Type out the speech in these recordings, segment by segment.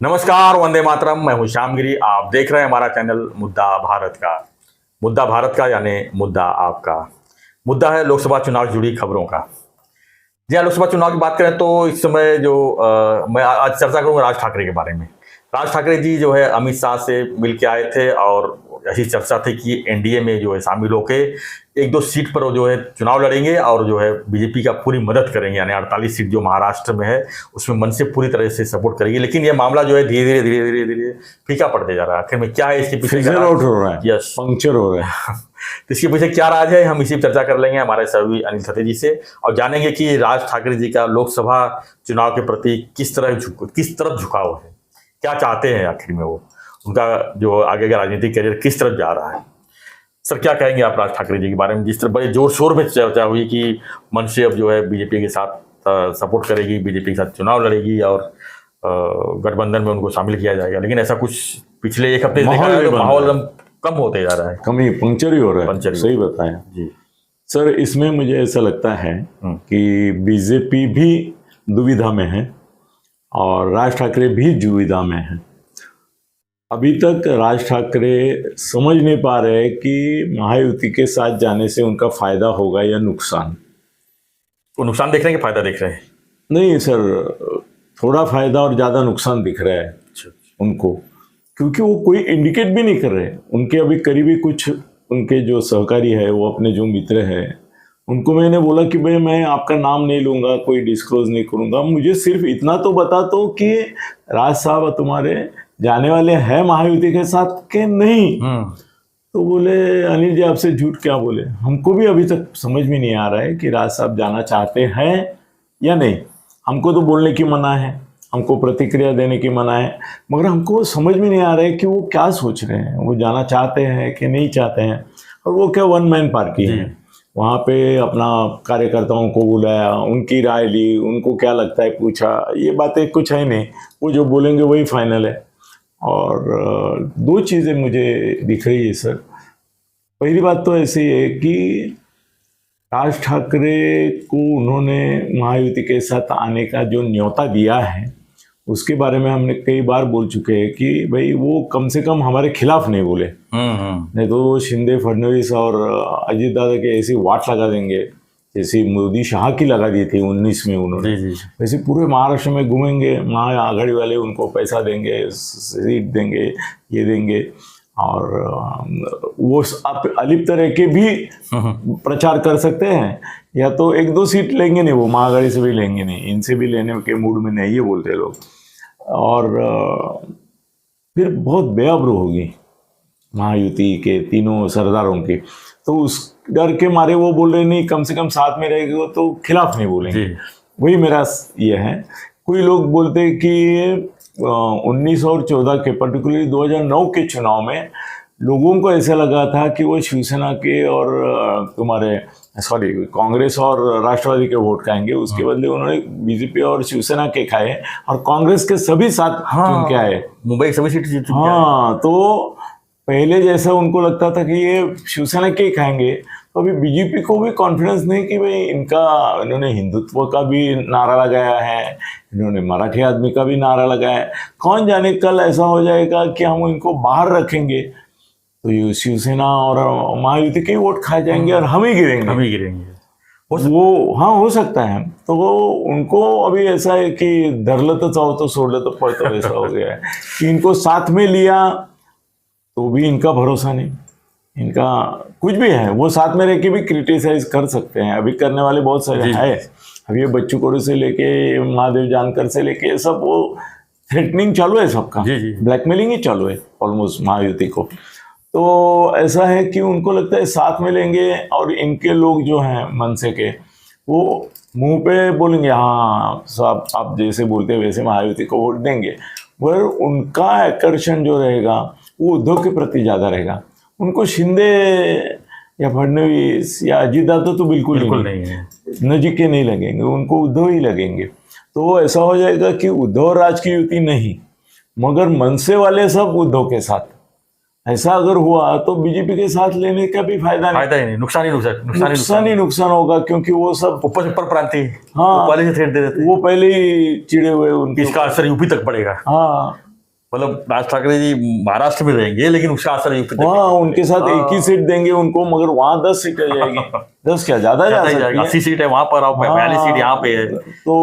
नमस्कार, वंदे मातरम। मैं हूं श्यामगिरी। आप देख रहे हैं हमारा चैनल मुद्दा भारत का। मुद्दा भारत का यानी मुद्दा आपका। मुद्दा है लोकसभा चुनाव से जुड़ी खबरों का। जी हाँ, लोकसभा चुनाव की बात करें तो इस समय जो मैं आज चर्चा करूंगा राज ठाकरे के बारे में। राज ठाकरे जी जो है अमित शाह से मिल के आए थे और ऐसी चर्चा थी कि एनडीए में जो है शामिल होके एक दो सीट पर जो है चुनाव लड़ेंगे और जो है बीजेपी का पूरी मदद करेंगे, यानी 48 सीट जो महाराष्ट्र में है उसमें मन से पूरी तरह से सपोर्ट करेंगे। लेकिन यह मामला जो है धीरे धीरे धीरे धीरे धीरे फीका पड़ते जा रहा है। आखिर में क्या है इसके पीछे? आउट हो रहा है, यस, पंक्चर हो रहा है। तो इसके पीछे क्या राज है, हम इसी पर चर्चा कर लेंगे हमारे सहयोगी अनिल खत्री जी से और जानेंगे कि राज ठाकरे जी का लोकसभा चुनाव के प्रति किस तरफ झुकाव है, क्या चाहते हैं आखिर में वो, उनका जो आगे का राजनीतिक करियर किस तरफ जा रहा है। सर, क्या कहेंगे आप राज ठाकरे जी के बारे में? जिस तरह बड़े जोर शोर में चर्चा हुई कि मन से अब जो है बीजेपी के साथ सपोर्ट करेगी, बीजेपी के साथ चुनाव लड़ेगी और गठबंधन में उनको शामिल किया जाएगा, लेकिन ऐसा कुछ पिछले एक हफ्ते से देखा है तो माहौल कम होते जा रहा है। कम ही पंक्चर ही हो रहा है। सही बताया जी सर। इसमें मुझे ऐसा लगता है कि बीजेपी भी दुविधा में है और राज ठाकरे भी दुविधा में है। अभी तक राज ठाकरे समझ नहीं पा रहे कि महायुति के साथ जाने से उनका फायदा होगा या नुकसान। वो नुकसान देख रहे हैं कि फायदा देख रहे हैं? नहीं सर, थोड़ा फायदा और ज़्यादा नुकसान दिख रहा है उनको, क्योंकि वो कोई इंडिकेट भी नहीं कर रहे। उनके अभी करीबी कुछ उनके जो सहकारी है, वो अपने जो मित्र है, उनको मैंने बोला कि भाई मैं आपका नाम नहीं लूँगा, कोई डिस्क्लोज नहीं करूँगा, मुझे सिर्फ इतना तो बता दो कि राज साहब तुम्हारे जाने वाले हैं महायुति के साथ के नहीं। तो बोले अनिल जी आपसे झूठ क्या बोले, हमको भी अभी तक समझ में नहीं आ रहा है कि राज साहब जाना चाहते हैं या नहीं। हमको तो बोलने की मना है, हमको प्रतिक्रिया देने की मना है, मगर हमको समझ में नहीं आ रहा है कि वो क्या सोच रहे हैं, वो जाना चाहते हैं कि नहीं चाहते हैं। और वो क्या वन मैन पार्टी है, वहाँ पे अपना कार्यकर्ताओं को बुलाया, उनकी राय ली, उनको क्या लगता है पूछा, ये बातें कुछ है नहीं, वो जो बोलेंगे वही फाइनल है। और दो चीज़ें मुझे दिख रही है सर। पहली बात तो ऐसी है कि राज ठाकरे को उन्होंने महायुति के साथ आने का जो न्योता दिया है, उसके बारे में हमने कई बार बोल चुके हैं कि भाई वो कम से कम हमारे खिलाफ नहीं बोले। नहीं तो वो शिंदे, फडणवीस और अजीत दादा के ऐसी वाट लगा देंगे जैसी मोदी शाह की लगा दी थी 19 में उन्होंने। वैसे पूरे महाराष्ट्र में घूमेंगे, महा आघाड़ी वाले उनको पैसा देंगे, सीट देंगे, ये देंगे, और वो अलिप तरह के भी प्रचार कर सकते हैं, या तो एक दो सीट लेंगे नहीं, वो महाआघाड़ी से भी लेंगे नहीं, इनसे भी लेने के मूड में नहीं, ये बोलते लोग। और फिर बहुत बेआबरू होगी महायुति के तीनों सरदारों की, तो उस डर के मारे वो बोल रहे नहीं, कम से कम साथ में रहेंगे तो खिलाफ नहीं बोलेंगे। वही मेरा ये है। कोई लोग बोलते हैं कि 19 और 14 के, पर्टिकुलरली 2009 के चुनाव में लोगों को ऐसा लगा था कि वो शिवसेना के और कांग्रेस और राष्ट्रवादी के वोट खाएंगे, उसके बदले उन्होंने बीजेपी और शिवसेना के खाए और कांग्रेस के सभी साथ चुन के आए, मुंबई सभी सीट चुन के आए। हाँ, तो पहले जैसा उनको लगता था कि ये शिवसेना के खाएंगे, तो अभी बीजेपी को भी कॉन्फिडेंस नहीं कि भाई इन्होंने हिंदुत्व का भी नारा लगाया है, इन्होंने मराठी आदमी का भी नारा लगाया है। कौन जाने कल ऐसा हो जाएगा कि हम इनको बाहर रखेंगे तो ये शिवसेना और महायुति के वोट खाए जाएंगे और हम ही गिरेंगे। वो हाँ, हो सकता है। तो वो उनको अभी ऐसा है कि धरल तो चाहो तो सोडलं तो पड़ता, ऐसा हो गया है कि इनको साथ में लिया तो भी इनका भरोसा नहीं, इनका कुछ भी है, वो साथ में रह के भी क्रिटिसाइज कर सकते हैं। अभी करने वाले बहुत सारे हैं। अभी ये बच्चू कोड़ू से लेके महादेव जानकर से लेके सब वो थ्रेटनिंग चालू है, सबका ब्लैकमेलिंग ही चालू है ऑलमोस्ट महायुति को। तो ऐसा है कि उनको लगता है साथ में लेंगे और इनके लोग जो हैं मनसे के, वो मुंह पे बोलेंगे हाँ साहब आप जैसे बोलते हैं वैसे महायुति को वोट देंगे, पर उनका आकर्षण जो रहेगा वो उद्धव के प्रति ज़्यादा रहेगा। उनको शिंदे या फडणवीस या अजीत दादा तो बिल्कुल नहीं है, नजीक के नहीं लगेंगे, उनको उद्धव ही लगेंगे। तो ऐसा हो जाएगा कि उद्धव राज की युति नहीं, मगर मनसे वाले सब उद्धव के साथ। ऐसा अगर हुआ तो बीजेपी के साथ लेने का भी फायदा नहीं, नुकसान होगा, क्योंकि वो सब ऊपर प्रांति हाँ पहले से थ्रेट दे देते, वो पहले ही चिड़े हुए, उनके इसका असर यूपी तक पड़ेगा। हाँ, मतलब राज ठाकरे जी महाराष्ट्र में रहेंगे लेकिन उसका असर यूपी तक हाँ, उनके साथ एक ही सीट देंगे उनको, मगर वहां 10 सीटें जाएगी। 10 क्या, ज्यादा जा सकती है। 80 सीट है वहां पर, आप 42 सीट यहाँ पे है। तो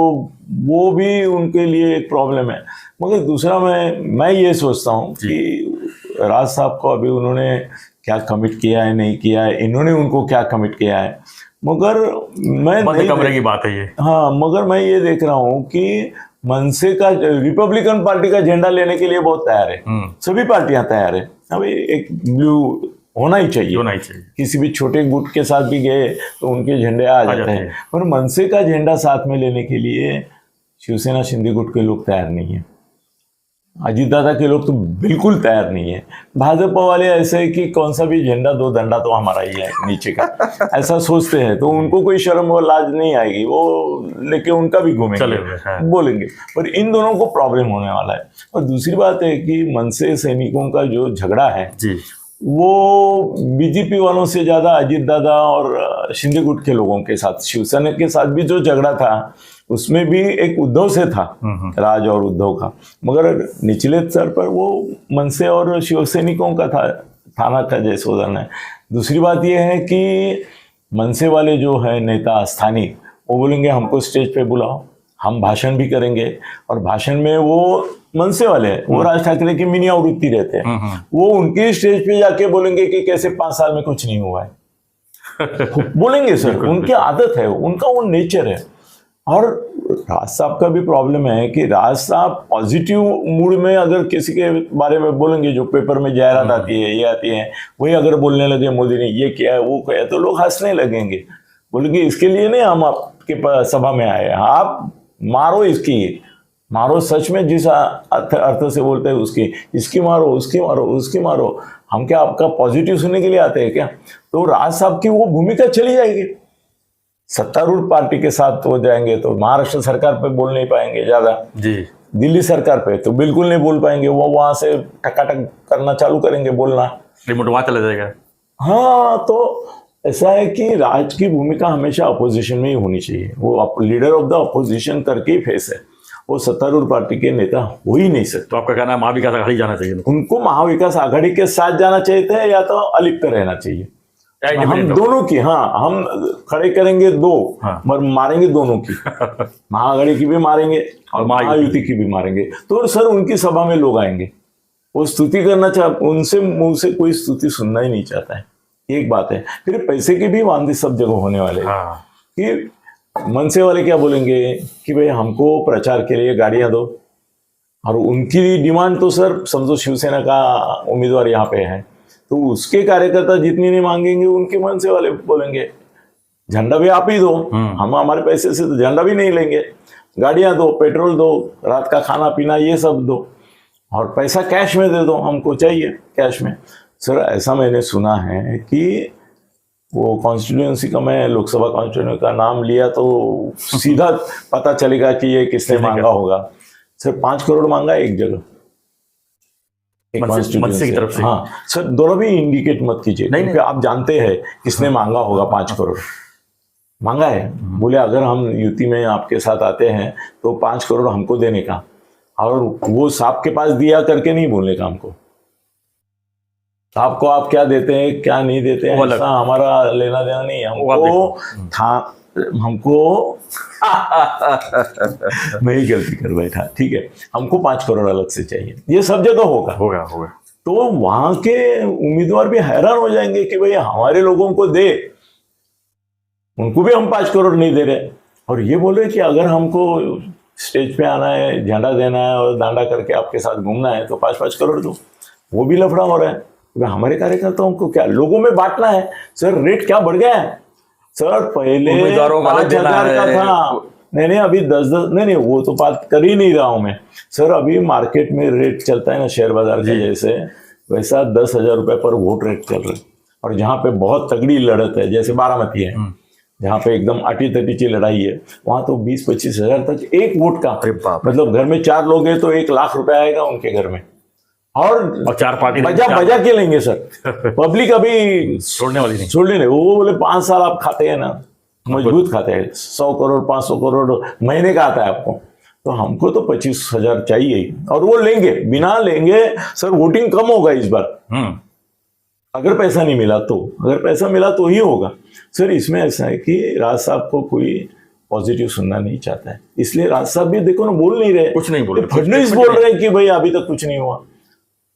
वो भी उनके लिए एक प्रॉब्लम है। मगर दूसरा मैं ये सोचता हूँ कि राज साहब को अभी उन्होंने क्या कमिट किया है, नहीं किया है, इन्होंने उनको क्या कमिट किया है, मगर मैं बंद कमरे की बात है ये। हाँ, मगर मैं ये देख रहा हूँ कि मनसे का, रिपब्लिकन पार्टी का झंडा लेने के लिए बहुत तैयार है। सभी पार्टियां तैयार है। अभी एक ब्लू होना ही चाहिए। किसी भी छोटे गुट के साथ भी गए तो उनके झंडे आ जाते हैं, पर मनसे का झंडा साथ में लेने के लिए शिवसेना शिंदे गुट के लोग तैयार नहीं है। अजीत दादा के लोग तो बिल्कुल तैयार नहीं है। भाजपा वाले ऐसे है कि कौन सा भी झंडा, 2 डंडा तो हमारा ही है नीचे का, ऐसा सोचते हैं। तो उनको कोई शर्म और लाज नहीं आएगी, वो लेके उनका भी घूमेंगे, बोलेंगे। पर इन दोनों को प्रॉब्लम होने वाला है। और दूसरी बात है कि मनसे सैनिकों का जो झगड़ा है जी, वो बीजेपी वालों से ज्यादा अजीत दादा और शिंदे गुट के लोगों के साथ, शिवसेना के साथ भी जो झगड़ा था उसमें भी एक उद्धव से था, राज और उद्धव का, मगर निचले स्तर पर वो मनसे और शिवसैनिकों का था, थाना का जयशोधन है। दूसरी बात यह है कि मनसे वाले जो है नेता स्थानीय, वो बोलेंगे हमको स्टेज पे बुलाओ, हम भाषण भी करेंगे। और भाषण में वो मनसे वाले हैं, वो राज ठाकरे की मिनी आवृत्ति रहते हैं, वो उनके स्टेज पे जाके बोलेंगे कि कैसे 5 साल में कुछ नहीं हुआ है। बोलेंगे सर, उनकी आदत है, उनका वो नेचर है। और राज साहब का भी प्रॉब्लम है कि राज साहब पॉजिटिव मूड में अगर किसी के बारे में बोलेंगे, जो पेपर में जाहिरात आती है, ये आती है, वही अगर बोलने लगे मोदी ने ये किया है, वो किया है, तो लोग हंसने लगेंगे, बोलेंगे इसके लिए नहीं हम आपके सभा में आए, आप मारो इसकी, मारो सच में जिस अर्थ से बोलते हैं उसकी, इसकी मारो, उसकी मारो, उसकी मारो, हम क्या आपका पॉजिटिव सुनने के लिए आते हैं क्या? तो राज साहब की वो भूमिका चली जाएगी। सत्तारूढ़ पार्टी के साथ हो जाएंगे तो महाराष्ट्र सरकार पे बोल नहीं पाएंगे ज्यादा जी, दिल्ली सरकार पे तो बिल्कुल नहीं बोल पाएंगे, वो वहां से टकाटक करना चालू करेंगे, बोलना, रिमोट वहां चला जाएगा। हाँ, तो ऐसा है कि राज की भूमिका हमेशा अपोजिशन में ही होनी चाहिए। वो लीडर ऑफ द अपोजिशन करके ही फेस है, वो सत्तारूढ़ पार्टी के नेता हो ही नहीं सकते। तो आपका कहना है महाविकास आघाड़ी जाना चाहिए? उनको महाविकास आघाड़ी के साथ जाना चाहिए था, या तो अलिप्त रहना चाहिए। हम दोनों की, हाँ, हम खड़े करेंगे 2, मगर मारेंगे दोनों की। महाआघाड़ी की भी मारेंगे और महायुति की भी मारेंगे। तो सर उनकी सभा में लोग आएंगे, वो स्तुति करना चाहते, उनसे मुंह से कोई स्तुति सुनना ही नहीं चाहता है। एक बात है। फिर पैसे की भी वांदे सब जगह होने वाले हैं कि मनसे वाले क्या बोलेंगे कि भाई हमको प्रचार के लिए गाड़ियां दो, और उनकी डिमांड तो सर समझो शिवसेना का उम्मीदवार यहाँ पे है, तो उसके कार्यकर्ता जितनी नहीं मांगेंगे, उनके मनसे वाले बोलेंगे झंडा भी आप ही दो, हम हमारे पैसे से तो झंडा भी नहीं लेंगे, गाड़ियां दो, पेट्रोल दो, रात का खाना पीना ये सब दो, और पैसा कैश में दे दो, हमको चाहिए कैश में। सर ऐसा मैंने सुना है कि वो कॉन्स्टिट्यूएंसी का, मैं लोकसभा कॉन्स्टिट्यूएंसी का नाम लिया तो सीधा पता चलेगा कि ये किसने मांगा होगा। सर 5 करोड़ मांगा एक जगह, मनसे की तरफ से। हाँ सर, दोनों भी इंडिकेट मत कीजिए, क्योंकि आप जानते हैं किसने मांगा होगा। 5 करोड़ मांगा है, बोले अगर हम युति में आपके साथ आते हैं तो 5 करोड़ हमको देने का, और वो साहब के पास दिया करके नहीं बोलने का हमको। आपको आप क्या देते हैं क्या नहीं देते हैं ऐसा हमारा लेना देना नहीं है। हमको मैं ही गलती कर बैठा, ठीक है, हमको 5 करोड़ अलग से चाहिए। ये सब जगह होगा। तो वहां के उम्मीदवार भी हैरान हो जाएंगे कि भाई हमारे लोगों को दे, उनको भी हम 5 करोड़ नहीं दे रहे, और ये बोले कि अगर हमको स्टेज पे आना है, झंडा देना है और दांडा करके आपके साथ घूमना है तो 5-5 करोड़ दो। वो भी लफड़ा हो रहा है। हमारे कार्यकर्ताओं को क्या लोगों में बांटना है? सर रेट क्या बढ़ गया है सर, पहले 5,000 का था, नहीं अभी 10-10, नहीं वो तो बात कर ही नहीं रहा हूं मैं सर। अभी मार्केट में रेट चलता है ना शेयर बाजार के जैसे, वैसा 10,000 रुपए पर वोट रेट चल रहा है। और जहाँ पे बहुत तगड़ी लड़त है, जैसे बारामती है, जहाँ पे एकदम अटी-तटी लड़ाई है, वहां तो 20-25 हजार तक एक वोट का, मतलब घर में 4 लोग हैं तो 1 लाख रुपए आएगा उनके घर में, और 4 पार्टी बजा के लेंगे सर। पब्लिक अभी छोड़ने नहीं। वो बोले 5 साल आप खाते हैं ना, मजबूत खाते हैं, 100 करोड़ 500 करोड़ महीने का आता है आपको, तो हमको तो 25,000 चाहिए ही, और वो लेंगे, बिना लेंगे सर वोटिंग कम होगा इस बार। अगर पैसा नहीं मिला तो, अगर पैसा मिला तो ही होगा सर। इसमें ऐसा है कि राज साहब को कोई पॉजिटिव सुनना नहीं चाहता है, इसलिए राज साहब भी देखो ना बोल नहीं रहे, कुछ नहीं बोल रहे। फडणवीस बोल रहे हैं कि भाई अभी तक कुछ नहीं हुआ,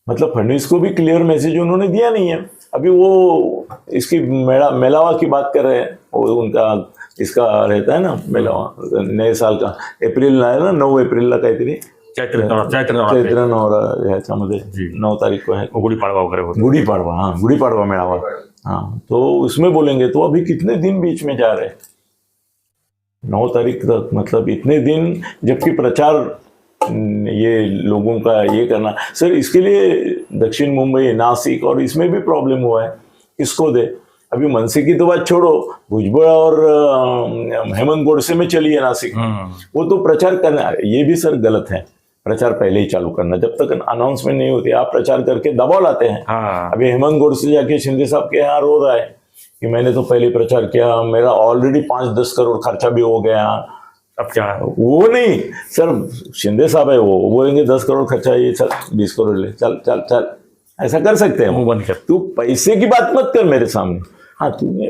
मतलब फडणवीस को भी क्लियर मैसेज उन्होंने दिया नहीं है। अभी वो इसकी मेलावा की बात कर रहे हैं, वो उनका इसका रहता है ना मेलावा नए साल का, एप्रिल आहे ना, 9 एप्रिलला काहीतरी चैत्र नवरा ह्याच्यामध्ये 9 तारीख को है गुड़ीपाड़वा वगैरह होता है। गुड़ीपाड़वा, हाँ गुड़ीपाड़वा मेलावा, हाँ तो उसमें बोलेंगे। तो अभी कितने दिन बीच में जा रहे हैं, 9 तारीख तक, मतलब इतने दिन, जबकि प्रचार ये लोगों का ये करना सर, इसके लिए दक्षिण मुंबई, नासिक और इसमें भी प्रॉब्लम हुआ है, किसको दे। अभी मनसे की तो बात छोड़ो, भुजबळ और हेमंत गोडसे में चली है नासिक, वो तो प्रचार करना, ये भी सर गलत है, प्रचार पहले ही चालू करना, जब तक अनाउंसमेंट नहीं होती आप प्रचार करके दबाव लाते हैं। अभी हेमंत गोडसे जाके शिंदे साहब के यहाँ रो रहा है कि मैंने तो पहले प्रचार किया, मेरा ऑलरेडी 5-10 करोड़ खर्चा भी हो गया, अब क्या है? वो नहीं सर, शिंदे साहब है, वो बोलेंगे 10 करोड़ खर्चा, ये चल 20 करोड़ ले, चल चल चल, ऐसा कर सकते हैं। मुंह बंद कर। तू पैसे की बात मत कर मेरे सामने। हाँ तूने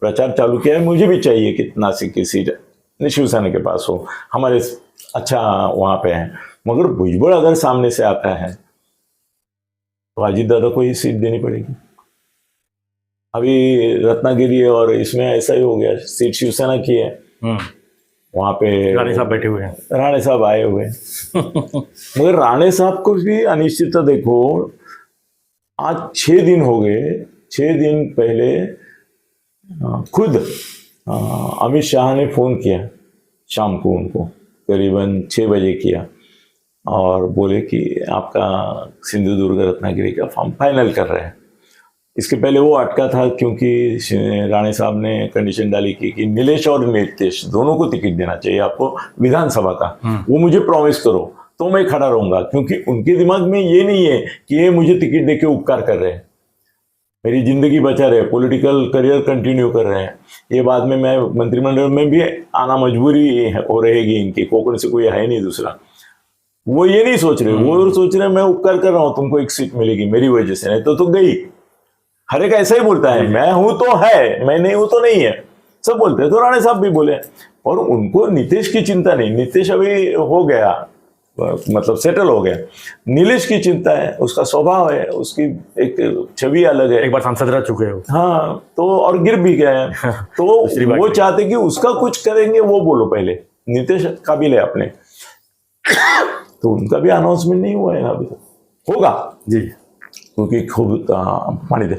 प्रचार चालू किया है, मुझे भी चाहिए कि नासिक की सीट शिवसेना के पास हो, हमारे अच्छा वहां पे है, मगर भुजबळ अगर सामने से आता है तो अजीत दादा को ही सीट देनी पड़ेगी। अभी रत्नागिरी और इसमें ऐसा ही हो गया, सीट शिवसेना की है, वहां पे राणे साहब बैठे हुए हैं, राणे साहब आए हुए मगर राणे साहब को भी अनिश्चितता देखो, आज 6 दिन हो गए, 6 दिन पहले खुद अमित शाह ने फोन किया शाम को, उनको करीबन 6 बजे किया और बोले कि आपका सिंधुदुर्ग रत्नागिरी का फॉर्म फाइनल कर रहे हैं। इसके पहले वो अटका था क्योंकि राणे साहब ने कंडीशन डाली कि नीलेश और नितेश दोनों को टिकट देना चाहिए आपको विधानसभा का, वो मुझे प्रॉमिस करो तो मैं खड़ा रहूंगा, क्योंकि उनके दिमाग में ये नहीं है कि ये मुझे टिकट देके उपकार कर रहे हैं, मेरी जिंदगी बचा रहे, पॉलिटिकल करियर कंटिन्यू कर रहे हैं। ये बाद में मैं मंत्रिमंडल में भी आना मजबूरी हो रहेगी इनकी, कोकण से कोई है नहीं दूसरा, वो ये नहीं सोच रहे, वो सोच रहे मैं उपकार कर रहा हूँ, तुमको एक सीट मिलेगी मेरी वजह से, नहीं तो गई। हर एक ऐसा ही बोलता है, मैं हूं तो है, मैं नहीं हूं तो नहीं है, सब बोलते हैं। तो राणे साहब भी बोले, और उनको नीतीश की चिंता नहीं, नीतीश अभी हो गया, मतलब सेटल हो गया, नीलेश की चिंता है, उसका स्वभाव है, उसकी एक छवि अलग है, एक बार सांसद रह चुके हो, हाँ तो और गिर भी गया है तो वो चाहते कि उसका कुछ करेंगे, वो बोलो पहले, नीतीश काबिल है अपने तो उनका भी अनाउंसमेंट नहीं हुआ है अभी तक, होगा जी, क्योंकि खूब पानी दे।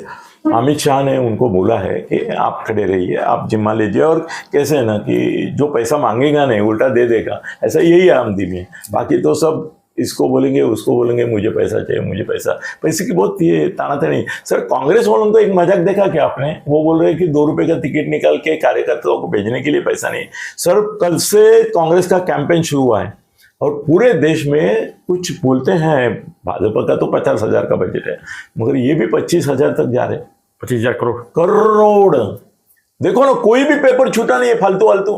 अमित शाह ने उनको बोला है कि आप खड़े रहिए, आप जिम्मा लीजिए, और कैसे है ना कि जो पैसा मांगेगा नहीं उल्टा दे देगा, ऐसा यही आमदी में। बाकी तो सब इसको बोलेंगे उसको बोलेंगे, मुझे पैसा चाहिए, मुझे पैसे की बहुत ये तानातनी। सर कांग्रेस वालों को एक मजाक देखा क्या आपने, वो बोल रहे हैं कि 2 रुपए का टिकट निकाल के कार्यकर्ताओं को भेजने के लिए पैसा नहीं। सर कल से कांग्रेस का कैंपेन शुरू हुआ है और पूरे देश में कुछ बोलते हैं, भाजपा का तो 50,000 का बजट है, मगर ये भी 25,000 तक जा रहे हैं, 25,000 करोड़। देखो ना, कोई भी पेपर छूटा नहीं है फालतू फालतू,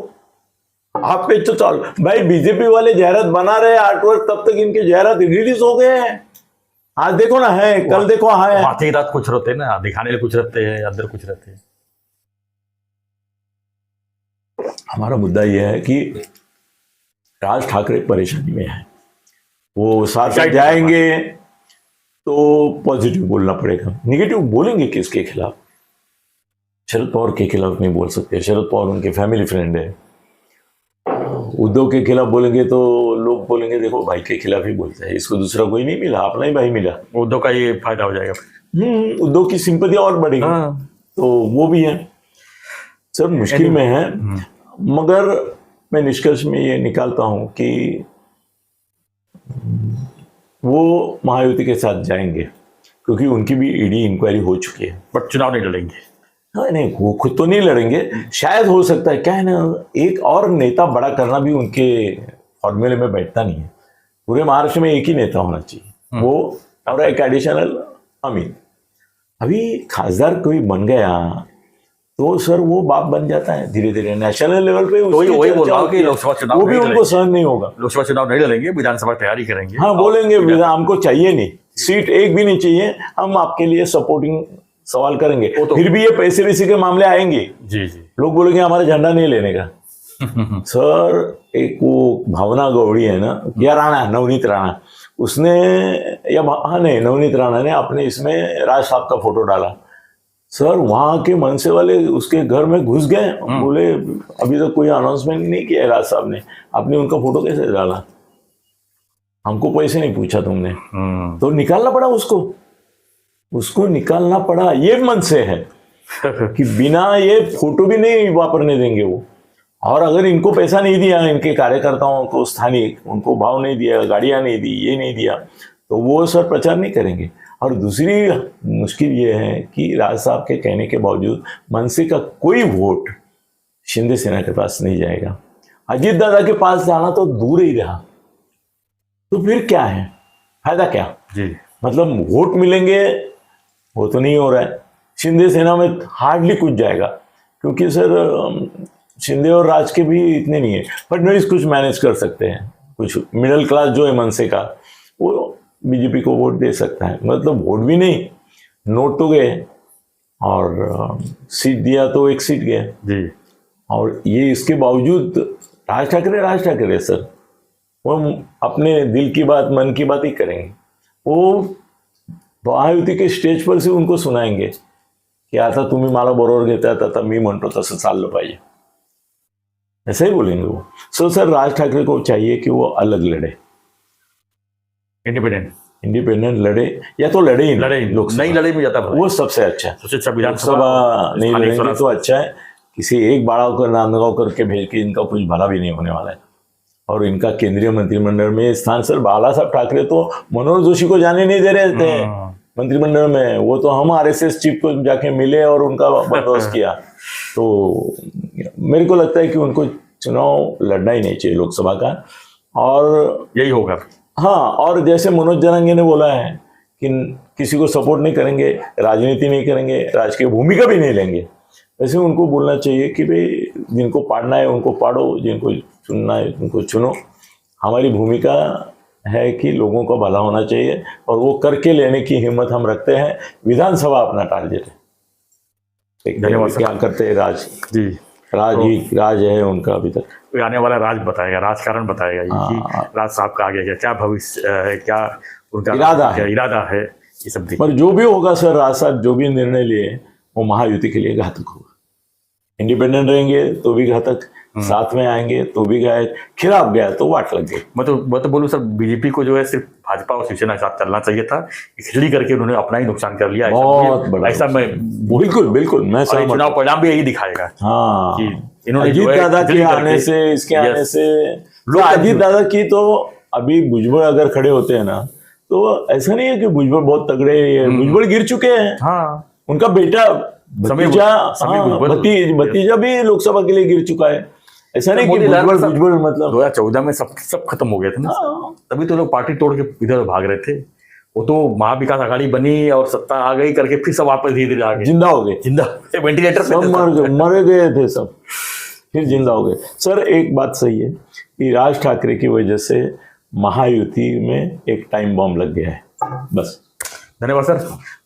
आप पे तो चल भाई, बीजेपी वाले जाहिरात बना रहे हैं आर्टवर्क, तब तक इनके जाहिरात रिलीज हो गए हैं। आज देखो ना, है कल देखो, है आधी रात कुछ रहते हैं ना, दिखाने कुछ रहते हैं, अंदर कुछ रहते हैं। हमारा मुद्दा यह है कि राज ठाकरे परेशानी में है, वो साथ जाएंगे तो पॉजिटिव बोलना पड़ेगा, निगेटिव बोलेंगे किसके खिलाफ? शरद पवार के खिलाफ नहीं बोल सकते, शरद पवार उनके फैमिली फ्रेंड है। उद्धव के खिलाफ बोलेंगे तो लोग बोलेंगे देखो भाई के खिलाफ ही बोलते हैं, इसको दूसरा कोई नहीं मिला, अपना ही भाई मिला, उद्धव का ये फायदा हो जाएगा। उद्धव की सिंपैथी और बढ़ेगी। तो वो भी है, सब मुश्किल में है। मगर मैं निष्कर्ष में ये निकालता हूं कि वो महायुति के साथ जाएंगे, क्योंकि उनकी भी ईडी इंक्वायरी हो चुकी है, बट चुनाव नहीं लड़ेंगे। हाँ नहीं, वो खुद तो नहीं लड़ेंगे, शायद हो सकता है, क्या है ना, एक और नेता बड़ा करना भी उनके फॉर्मूले में बैठता नहीं है। पूरे महाराष्ट्र में एक ही नेता होना चाहिए, वो और एक एडिशनल अमित। अभी खासदार कोई बन गया तो सर वो बाप बन जाता है धीरे धीरे नेशनल लेवल पे। वही बोल रहा हूँ कि लोकसभा चुनाव वो भी नहीं उनको सहन नहीं होगा। लोकसभा चुनाव नहीं लड़ेंगे, विधानसभा तैयारी करेंगे। हाँ बोलेंगे हमको चाहिए नहीं, सीट एक भी नहीं चाहिए, हम आपके लिए सपोर्टिंग सवाल करेंगे। तो फिर भी ये पैसे वैसे के मामले आएंगे, जी जी, लोग बोलेंगे हमारा झंडा नहीं लेने का। सर एक वो भावना गौड़ी है ना, या राणा, नवनीत राणा, उसने या हाँ नहीं नवनीत राणा ने अपने इसमें राज साहब का फोटो डाला। सर वहां के मनसे वाले उसके घर में घुस गए, बोले अभी तक कोई अनाउंसमेंट नहीं किया राज साहब ने, आपने उनका फोटो कैसे डाला, हमको पैसे नहीं पूछा तुमने। तो निकालना पड़ा उसको निकालना पड़ा। ये मन से है कि बिना ये फोटो भी नहीं वापरने देंगे वो। और अगर इनको पैसा नहीं दिया, इनके कार्यकर्ताओं को स्थानीय उनको भाव नहीं दिया, गाड़ियां नहीं दी, ये नहीं दिया, तो वो सर प्रचार नहीं करेंगे। और दूसरी मुश्किल ये है कि राज साहब के कहने के बावजूद मनसे का कोई वोट शिंदे सेना के पास नहीं जाएगा। अजीत दादा के पास जाना तो दूर ही रहा, तो फिर क्या है, फायदा क्या जी। मतलब वोट मिलेंगे वो तो नहीं हो रहा है। शिंदे सेना में हार्डली कुछ जाएगा, क्योंकि सर शिंदे और राज के भी इतने नहीं है। फडणवीस कुछ मैनेज कर सकते हैं, कुछ मिडिल क्लास जो है मनसे का वो बीजेपी को वोट दे सकता है। मतलब वोट भी नहीं, नोट तो गए, और सीट दिया तो एक सीट गया जी। और ये इसके बावजूद राज ठाकरे सर वो अपने दिल की बात, मन की बात ही करेंगे। वो महायुती के स्टेज पर से उनको सुनाएंगे की आता तुम्ही मला बरोबर घेताय, आता मी म्हणतो तसं चाललं पाहिजे, ऐसा ही बोलेंगे वो। सो सर राज ठाकरे को चाहिए कि वो अलग लड़े, इंडिपेंडेंट लड़े, या तो लड़े ही नहीं लड़े में जाता वो सबसे अच्छा है। सबसे अच्छा विधानसभा नहीं लड़ेंगे तो अच्छा है। किसी एक बाड़ावकर नांदगांव करके भेज के इनका कुछ भला भी नहीं होने वाला है। और इनका केंद्रीय मंत्रिमंडल में स्थान, सर बाला साहब ठाकरे तो मनोहर जोशी को जाने नहीं दे रहे थे मंत्रिमंडल में, वो तो हम आरएसएस चीफ को जाके मिले और उनका बंदोबस्त किया। तो मेरे को लगता है कि उनको चुनाव लड़ना ही नहीं चाहिए लोकसभा का, और यही होगा। हाँ, और जैसे मनोज जरंगे ने बोला है कि किसी को सपोर्ट नहीं करेंगे, राजनीति नहीं करेंगे, राजकीय भूमिका भी नहीं लेंगे, वैसे उनको बोलना चाहिए कि भाई जिनको पाड़ना है उनको पाड़ो, जिनको चुनना है उनको चुनो। हमारी भूमिका है कि लोगों का भला होना चाहिए और वो करके लेने की हिम्मत हम रखते हैं। विधानसभा अपना टारगेट है। धन्यवाद। क्या करते हैं राज जी, राज है उनका अभी तक। आने वाला राज बताएगा, राजकारण बताएगा कि राज साहब का आगे क्या भविष्य है, क्या उनका इरादा है, ये सब। पर जो भी होगा सर, राज साहब जो भी निर्णय लिए वो महायुति के लिए घातक होगा। इंडिपेंडेंट रहेंगे तो भी घातक, साथ में आएंगे तो भी गायक, खिलाफ गया तो वाट लग गई। मैं तो बोलूँ सर, बीजेपी को जो है सिर्फ भाजपा और शिवसेना के साथ चलना चाहिए था। खिचड़ी करके उन्होंने अपना ही नुकसान कर लिया। बहुत बड़ा ऐसा मैं बिल्कुल मैं चुनाव परिणाम भी यही दिखाएगा। हाँ, कि इन्होंने अजीत दादा के आने से, इसके आने से, अजीत दादा की तो अभी भुजबल अगर खड़े होते हैं ना, तो ऐसा नहीं है कि भुजबल बहुत तगड़े हैं, भुजबल गिर चुके हैं। हाँ, उनका बेटा भतीजा भी लोकसभा के लिए गिर चुका है। ऐसा नहीं कि भुजबल मतलब 2014 में सब खत्म हो गए थे ना, तभी तो लोग पार्टी तोड़ के इधर भाग रहे थे। वो तो महाविकास आघाड़ी बनी और सत्ता आ गई करके फिर सब वापस धीरे धीरे आ गए, जिंदा हो गए, वेंटिलेटर सब मर गए थे सब, फिर जिंदा हो गए। सर एक बात सही है कि राज ठाकरे की वजह से महायुति में एक टाइम बॉम्ब लग गया है, बस। धन्यवाद सर।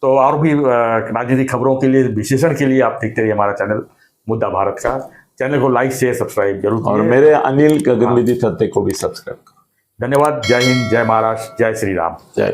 तो और भी राजनीतिक खबरों के लिए, विश्लेषण के लिए आप देखते रहिए हमारा चैनल मुद्दा भारत का। चैनल को लाइक शेयर सब्सक्राइब जरूर और मेरे अनिल गगनविधि थत्ते को भी सब्सक्राइब करो। धन्यवाद। जय हिंद, जय महाराष्ट्र, जय श्री राम। जय